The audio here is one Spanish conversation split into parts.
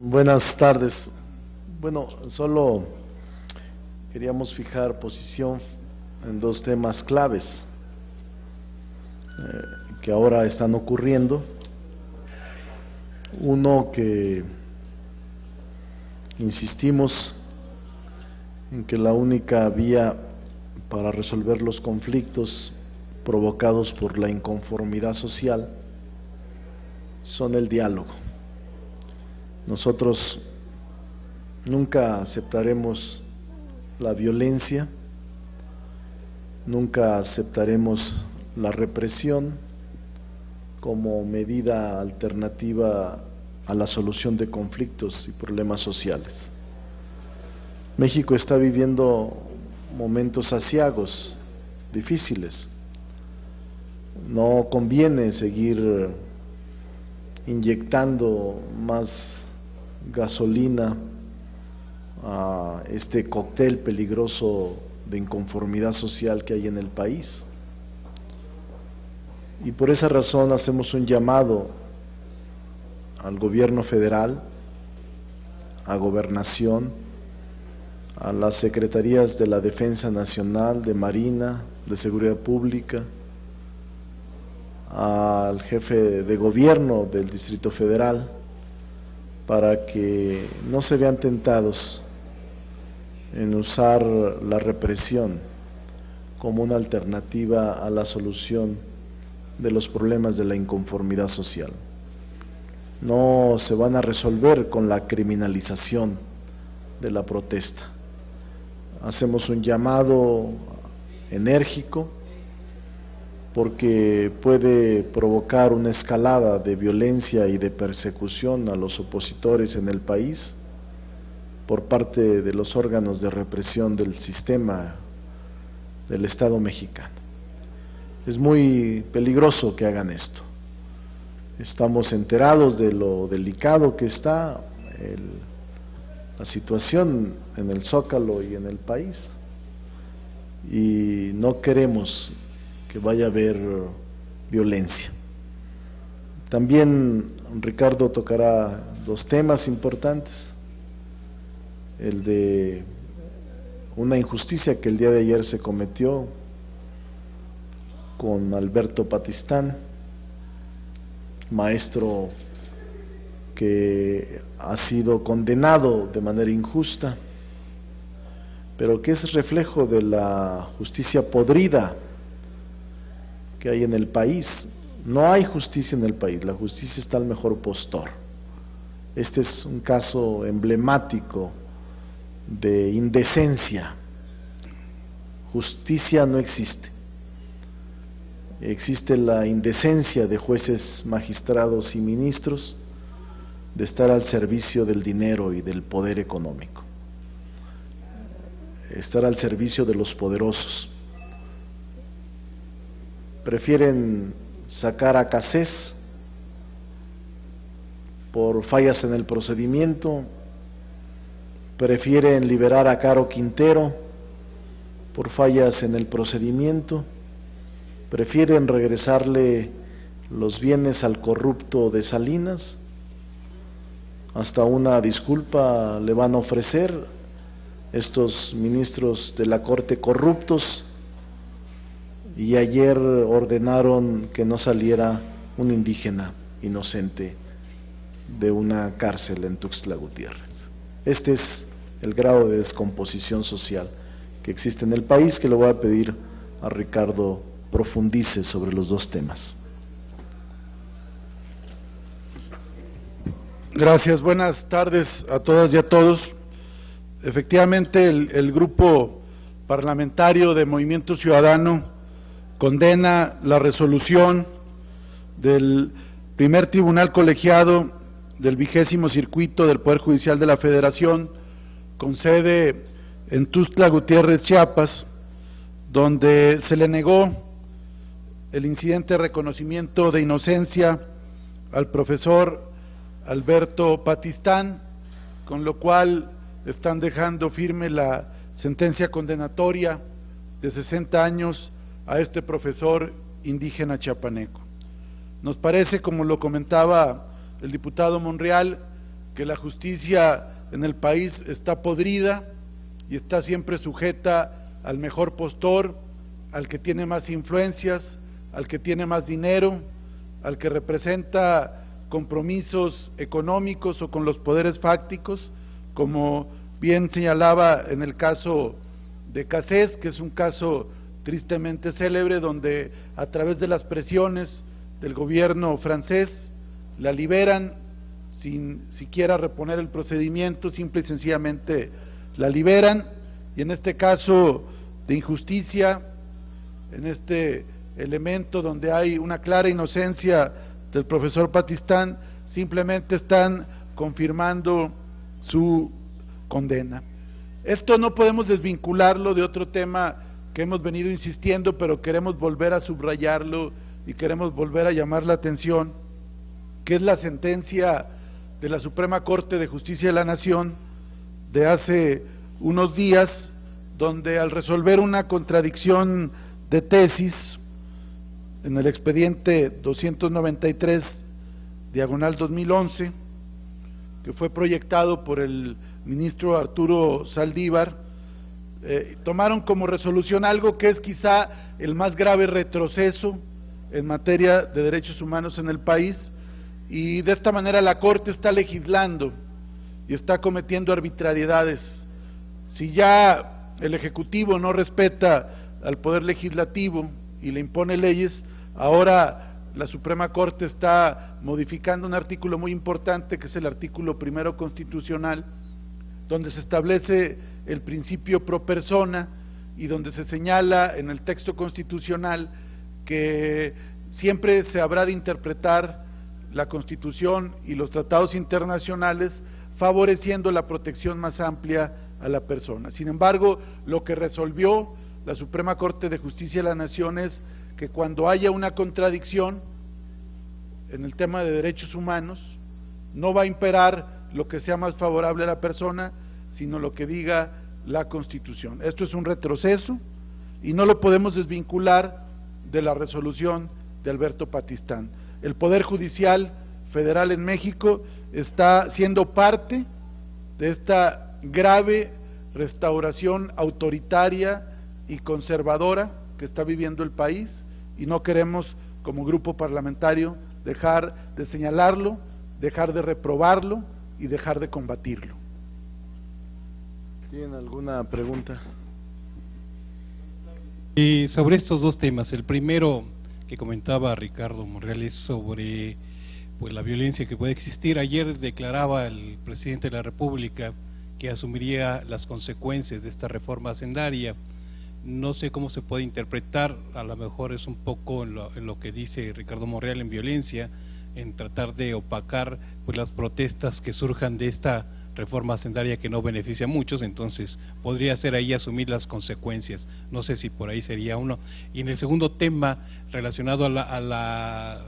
Buenas tardes. Bueno, solo queríamos fijar posición en dos temas claves que ahora están ocurriendo. Uno, que insistimos en que la única vía para resolver los conflictos provocados por la inconformidad social son el diálogo. Nosotros nunca aceptaremos la violencia, nunca aceptaremos la represión como medida alternativa a la solución de conflictos y problemas sociales. México está viviendo momentos aciagos, difíciles. No conviene seguir inyectando más gasolina a este cóctel peligroso de inconformidad social que hay en el país. Y por esa razón hacemos un llamado al gobierno federal, a Gobernación, a las secretarías de la Defensa Nacional, de Marina, de Seguridad Pública, al jefe de gobierno del Distrito Federal, para que no se vean tentados en usar la represión como una alternativa a la solución de los problemas de la inconformidad social. No se van a resolver con la criminalización de la protesta. Hacemos un llamado enérgico porque puede provocar una escalada de violencia y de persecución a los opositores en el país por parte de los órganos de represión del sistema del Estado mexicano. Es muy peligroso que hagan esto. Estamos enterados de lo delicado que está la situación en el Zócalo y en el país, y no queremos que vaya a haber violencia. También Ricardo tocará dos temas importantes: el de una injusticia que el día de ayer se cometió con Alberto Patistán, maestro que ha sido condenado de manera injusta, pero que es reflejo de la justicia podrida que hay en el país. No hay justicia en el país, la justicia está al mejor postor. Este es un caso emblemático de indecencia. Justicia no existe. Existe la indecencia de jueces, magistrados y ministros de estar al servicio del dinero y del poder económico, estar al servicio de los poderosos. Prefieren sacar a Cassés por fallas en el procedimiento, prefieren liberar a Caro Quintero por fallas en el procedimiento, prefieren regresarle los bienes al corrupto de Salinas, hasta una disculpa le van a ofrecer estos ministros de la Corte corruptos, y ayer ordenaron que no saliera un indígena inocente de una cárcel en Tuxtla Gutiérrez. Este es el grado de descomposición social que existe en el país, que le voy a pedir a Ricardo profundice sobre los dos temas. Gracias, buenas tardes a todas y a todos. Efectivamente, el grupo parlamentario de Movimiento Ciudadano condena la resolución del primer tribunal colegiado del 20º Circuito del Poder Judicial de la Federación, con sede en Tuxtla Gutiérrez, Chiapas, donde se le negó el incidente de reconocimiento de inocencia al profesor Alberto Patistán, con lo cual están dejando firme la sentencia condenatoria de 60 años a este profesor indígena chiapaneco. Nos parece, como lo comentaba el diputado Monreal, que la justicia en el país está podrida y está siempre sujeta al mejor postor, al que tiene más influencias, al que tiene más dinero, al que representa compromisos económicos o con los poderes fácticos, como bien señalaba en el caso de Cassés, que es un caso tristemente célebre, donde a través de las presiones del gobierno francés la liberan sin siquiera reponer el procedimiento, simple y sencillamente la liberan, y en este caso de injusticia, en este elemento donde hay una clara inocencia del profesor Patistán, simplemente están confirmando su condena. Esto no podemos desvincularlo de otro tema que hemos venido insistiendo, pero queremos volver a subrayarlo y queremos volver a llamar la atención, que es la sentencia de la Suprema Corte de Justicia de la Nación de hace unos días, donde al resolver una contradicción de tesis en el expediente 293/2011, que fue proyectado por el ministro Arturo Saldívar, tomaron como resolución algo que es quizá el más grave retroceso en materia de derechos humanos en el país, y de esta manera la Corte está legislando y está cometiendo arbitrariedades. Si ya el Ejecutivo no respeta al Poder Legislativo y le impone leyes, ahora la Suprema Corte está modificando un artículo muy importante, que es el artículo 1º constitucional, donde se establece el principio pro persona y donde se señala en el texto constitucional que siempre se habrá de interpretar la Constitución y los tratados internacionales favoreciendo la protección más amplia a la persona. Sin embargo, lo que resolvió la Suprema Corte de Justicia de la Nación es que cuando haya una contradicción en el tema de derechos humanos, no va a imperar lo que sea más favorable a la persona, sino lo que diga la Constitución. Esto es un retroceso y no lo podemos desvincular de la resolución de Alberto Patistán. El Poder Judicial Federal en México está siendo parte de esta grave restauración autoritaria y conservadora que está viviendo el país, y no queremos, como grupo parlamentario, dejar de señalarlo, dejar de reprobarlo y dejar de combatirlo. ¿Tienen alguna pregunta? Y sobre estos dos temas, el primero que comentaba Ricardo Monreal es sobre pues la violencia que puede existir. Ayer declaraba el presidente de la República que asumiría las consecuencias de esta reforma hacendaria. No sé cómo se puede interpretar, a lo mejor es un poco en lo que dice Ricardo Monreal en violencia, en tratar de opacar pues las protestas que surjan de esta reforma hacendaria que no beneficia a muchos, entonces podría ser ahí asumir las consecuencias. No sé si por ahí sería uno. Y en el segundo tema, relacionado a la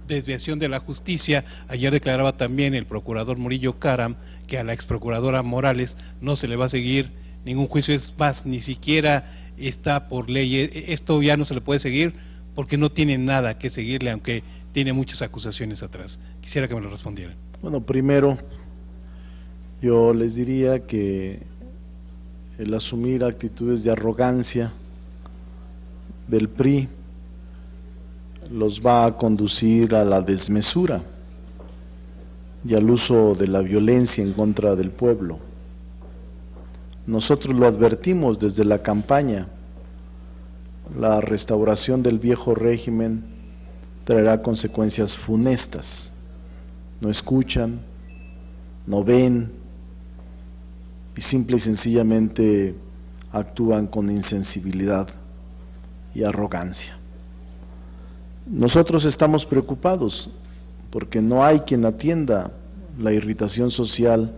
desviación de la justicia, ayer declaraba también el procurador Murillo Karam que a la exprocuradora Morales no se le va a seguir ningún juicio, es más, ni siquiera está por ley, esto ya no se le puede seguir porque no tiene nada que seguirle, aunque tiene muchas acusaciones atrás. Quisiera que me lo respondieran. Bueno, primero, yo les diría que el asumir actitudes de arrogancia del PRI los va a conducir a la desmesura y al uso de la violencia en contra del pueblo. Nosotros lo advertimos desde la campaña: la restauración del viejo régimen traerá consecuencias funestas. No escuchan, no ven y simple y sencillamente actúan con insensibilidad y arrogancia. Nosotros estamos preocupados porque no hay quien atienda la irritación social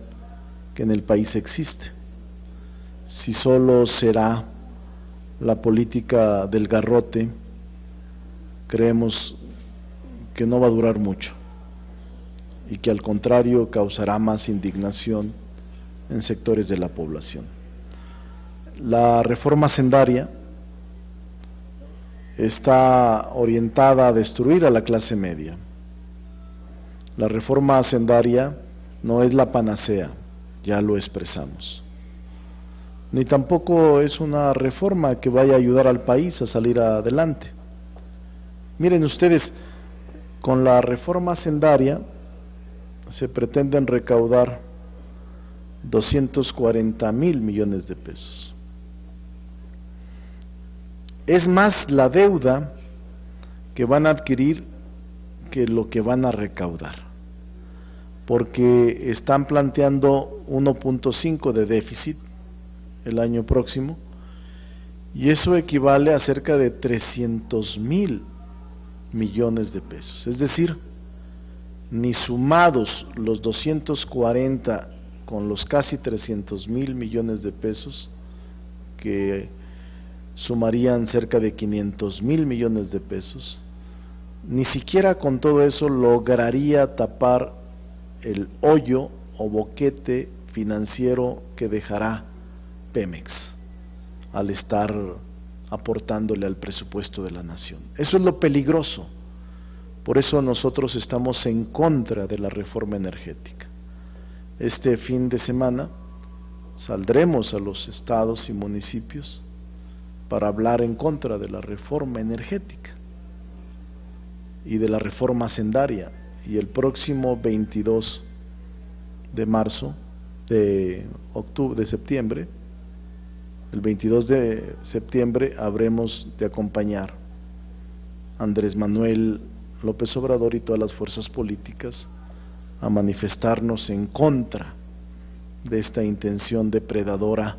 que en el país existe. Si solo será la política del garrote, creemos que no va a durar mucho y que al contrario causará más indignación en sectores de la población. La reforma hacendaria está orientada a destruir a la clase media. La reforma hacendaria no es la panacea, ya lo expresamos. Ni tampoco es una reforma que vaya a ayudar al país a salir adelante. Miren ustedes, con la reforma hacendaria se pretenden recaudar 240,000 millones de pesos. Es más la deuda que van a adquirir que lo que van a recaudar, porque están planteando 1.5 de déficit el año próximo, y eso equivale a cerca de 300,000 millones de pesos. Es decir, ni sumados los 240 con los casi 300,000 millones de pesos, que sumarían cerca de 500,000 millones de pesos, ni siquiera con todo eso lograría tapar el hoyo o boquete financiero que dejará Pemex al estar aportándole al presupuesto de la nación. Eso es lo peligroso. Por eso nosotros estamos en contra de la reforma energética. Este fin de semana saldremos a los estados y municipios para hablar en contra de la reforma energética y de la reforma hacendaria, y el próximo 22 de marzo, de septiembre, el 22 de septiembre habremos de acompañar a Andrés Manuel López Obrador y todas las fuerzas políticas a manifestarnos en contra de esta intención depredadora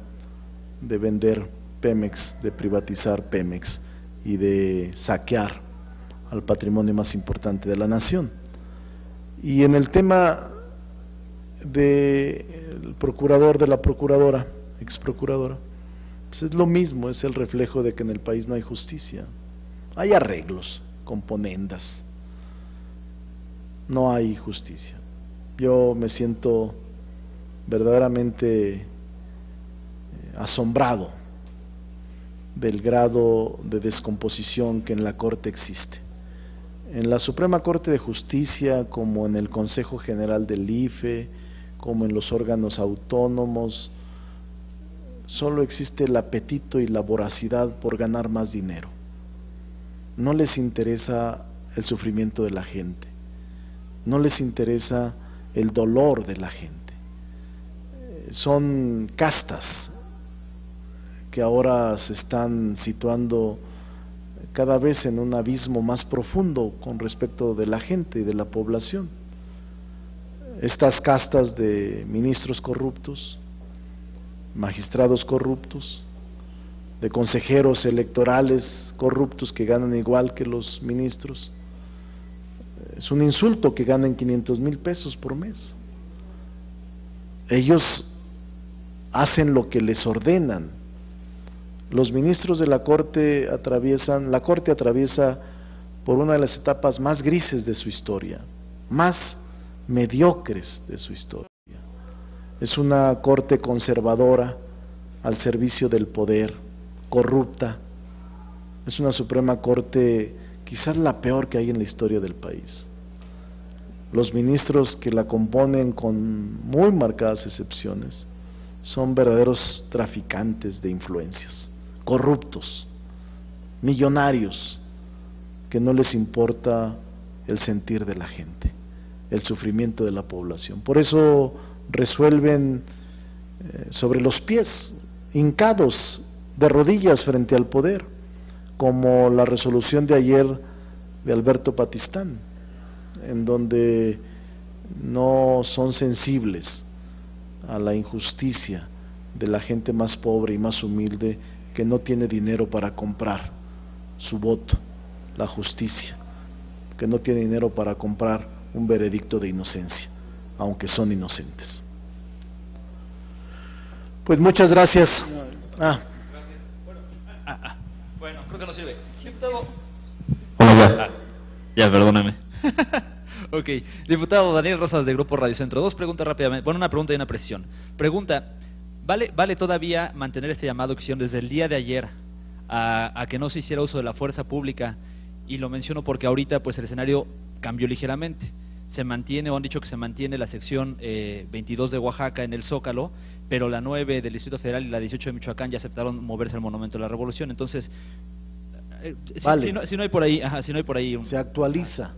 de vender Pemex, de privatizar Pemex y de saquear al patrimonio más importante de la nación. Y en el tema del procurador, de la procuradora, ex procuradora, pues es lo mismo, es el reflejo de que en el país no hay justicia. Hay arreglos, componendas, no hay justicia. Yo me siento verdaderamente asombrado del grado de descomposición que en la Corte existe. En la Suprema Corte de Justicia, como en el Consejo General del IFE, como en los órganos autónomos, solo existe el apetito y la voracidad por ganar más dinero. No les interesa el sufrimiento de la gente, no les interesa el dolor de la gente. Son castas que ahora se están situando cada vez en un abismo más profundo con respecto de la gente y de la población. Estas castas de ministros corruptos, magistrados corruptos, de consejeros electorales corruptos que ganan igual que los ministros. Es un insulto que ganen 500,000 pesos por mes. Ellos hacen lo que les ordenan. Los ministros de la Corte atraviesa por una de las etapas más grises de su historia, más mediocres de su historia. Es una Corte conservadora, al servicio del poder, corrupta. Es una Suprema Corte quizás la peor que hay en la historia del país. Los ministros que la componen, con muy marcadas excepciones, son verdaderos traficantes de influencias, corruptos, millonarios, que no les importa el sentir de la gente, el sufrimiento de la población. Por eso resuelven sobre los pies, hincados de rodillas frente al poder, como la resolución de ayer de Alberto Patistán, en donde no son sensibles a la injusticia de la gente más pobre y más humilde, que no tiene dinero para comprar su voto, la justicia, que no tiene dinero para comprar un veredicto de inocencia, aunque son inocentes. Pues muchas gracias. Bueno, creo que no sirve. Ya, perdóname. Ok, diputado Daniel Rosas, de Grupo Radio Centro. Dos preguntas rápidamente, bueno, una pregunta y una precisión. Pregunta: ¿vale todavía mantener este llamado que hicieron desde el día de ayer a que no se hiciera uso de la fuerza pública? Y lo menciono porque ahorita pues el escenario cambió ligeramente. se mantiene, o han dicho que se mantiene la sección 22 de Oaxaca en el Zócalo, pero la 9 del Distrito Federal y la 18 de Michoacán ya aceptaron moverse al Monumento de la Revolución. Entonces, Vale. si no hay por ahí, si no hay por ahí Se actualiza.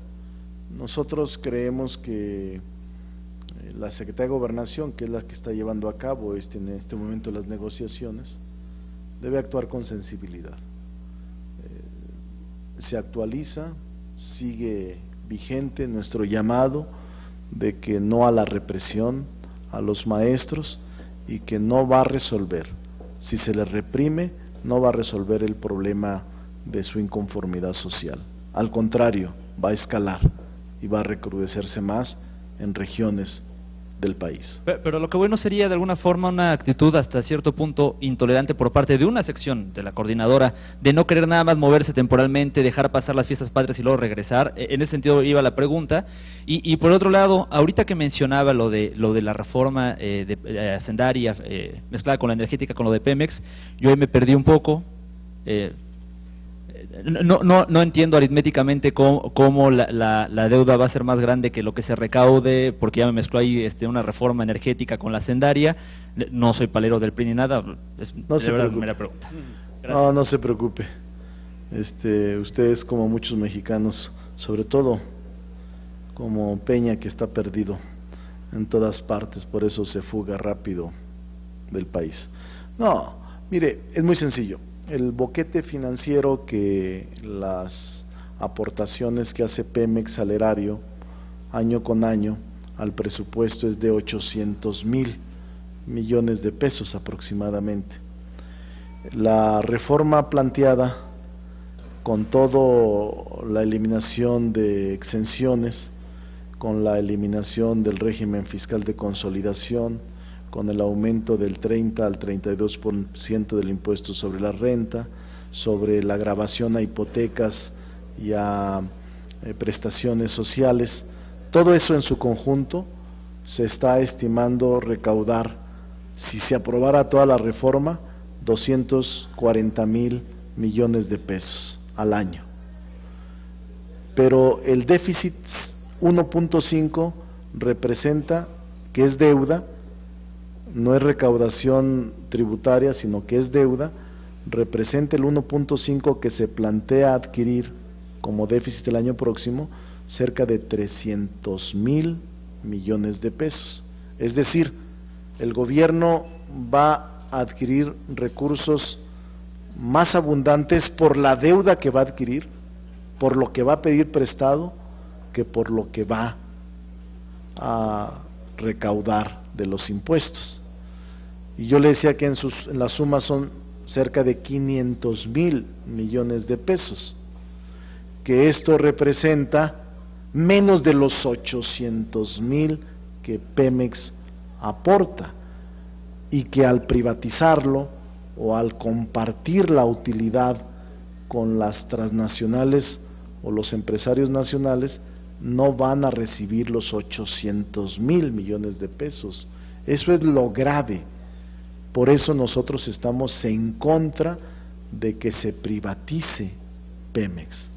Nosotros creemos que la Secretaría de Gobernación, que es la que está llevando a cabo en este momento las negociaciones, debe actuar con sensibilidad. Se actualiza, sigue vigente nuestro llamado de que no a la represión a los maestros, y que no va a resolver, si se les reprime, no va a resolver el problema de su inconformidad social. Al contrario, va a escalar y va a recrudecerse más en regiones del país. Pero lo que bueno sería de alguna forma una actitud hasta cierto punto intolerante por parte de una sección de la coordinadora, de no querer nada más moverse temporalmente, dejar pasar las fiestas patrias y luego regresar. En ese sentido iba la pregunta. Y por otro lado, ahorita que mencionaba lo de la reforma hacendaria mezclada con la energética, con lo de Pemex, yo ahí me perdí un poco. No entiendo aritméticamente cómo la deuda va a ser más grande que lo que se recaude, porque ya me mezcló ahí una reforma energética con la hacendaria. No soy palero del PRI ni nada, es No se preocupe. primera pregunta. Gracias. No se preocupe. Ustedes, como muchos mexicanos, sobre todo como Peña, que está perdido en todas partes, por eso se fuga rápido del país. No, mire, es muy sencillo. El boquete financiero, que las aportaciones que hace Pemex al erario año con año al presupuesto, es de 800,000 millones de pesos aproximadamente. La reforma planteada, con todo la eliminación de exenciones, con la eliminación del régimen fiscal de consolidación, con el aumento del 30 al 32% del impuesto sobre la renta, sobre la gravación a hipotecas y a prestaciones sociales, todo eso en su conjunto se está estimando recaudar, si se aprobara toda la reforma, 240,000 millones de pesos al año. Pero el déficit 1.5 representa que es deuda, no es recaudación tributaria, sino que es deuda, representa el 1.5 que se plantea adquirir como déficit el año próximo, cerca de 300,000 millones de pesos. Es decir, el gobierno va a adquirir recursos más abundantes por la deuda que va a adquirir, por lo que va a pedir prestado, que por lo que va a recaudar de los impuestos. Y yo le decía que en la suma son cerca de 500,000 millones de pesos, que esto representa menos de los 800,000 que Pemex aporta, y que al privatizarlo o al compartir la utilidad con las transnacionales o los empresarios nacionales, no van a recibir los 800,000 millones de pesos. Eso es lo grave. Por eso nosotros estamos en contra de que se privatice Pemex,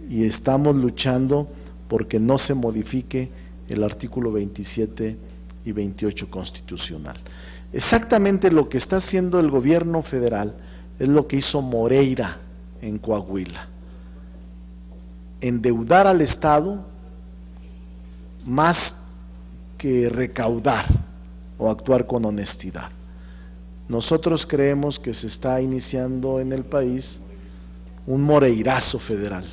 y estamos luchando porque no se modifique el artículo 27 y 28 constitucional. Exactamente lo que está haciendo el gobierno federal es lo que hizo Moreira en Coahuila: endeudar al Estado más que recaudar o actuar con honestidad. Nosotros creemos que se está iniciando en el país un moreirazo federal,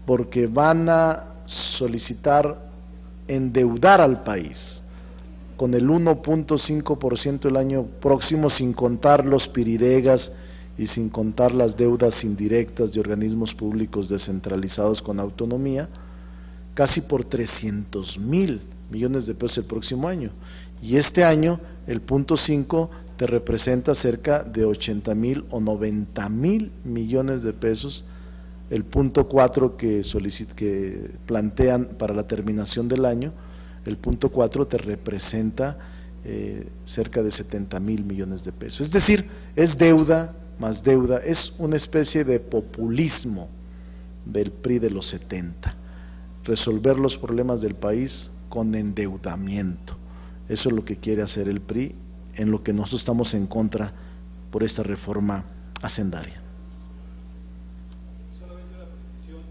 porque van a solicitar endeudar al país con el 1.5% el año próximo, sin contar los piridegas y sin contar las deudas indirectas de organismos públicos descentralizados con autonomía, casi por 300,000 millones de pesos el próximo año. Y este año el 0.5 te representa cerca de 80,000 o 90,000 millones de pesos. El 0.4 que plantean para la terminación del año, el 0.4 te representa cerca de 70,000 millones de pesos. Es decir, es deuda más deuda, es una especie de populismo del PRI de los 70. resolver los problemas del país con endeudamiento. Eso es lo que quiere hacer el PRI, en lo que nosotros estamos en contra por esta reforma hacendaria. Solamente una precisión,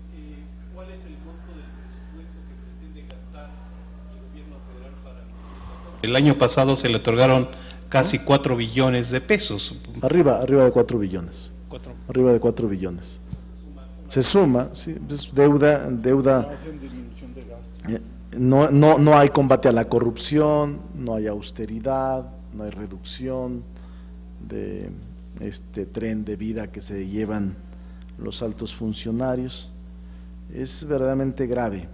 ¿cuál es el monto del presupuesto que pretende gastar el gobierno federal para el año pasado? Se le otorgaron casi 4 billones de pesos. Arriba de 4 billones. Arriba de 4 billones. Se suma, sí, es deuda. No hay combate a la corrupción, no hay austeridad, no hay reducción de este tren de vida que se llevan los altos funcionarios. Es verdaderamente grave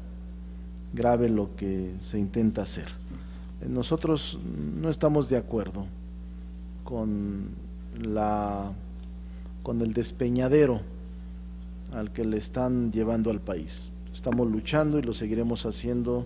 lo que se intenta hacer. Nosotros no estamos de acuerdo con el despeñadero al que le están llevando al país. Estamos luchando y lo seguiremos haciendo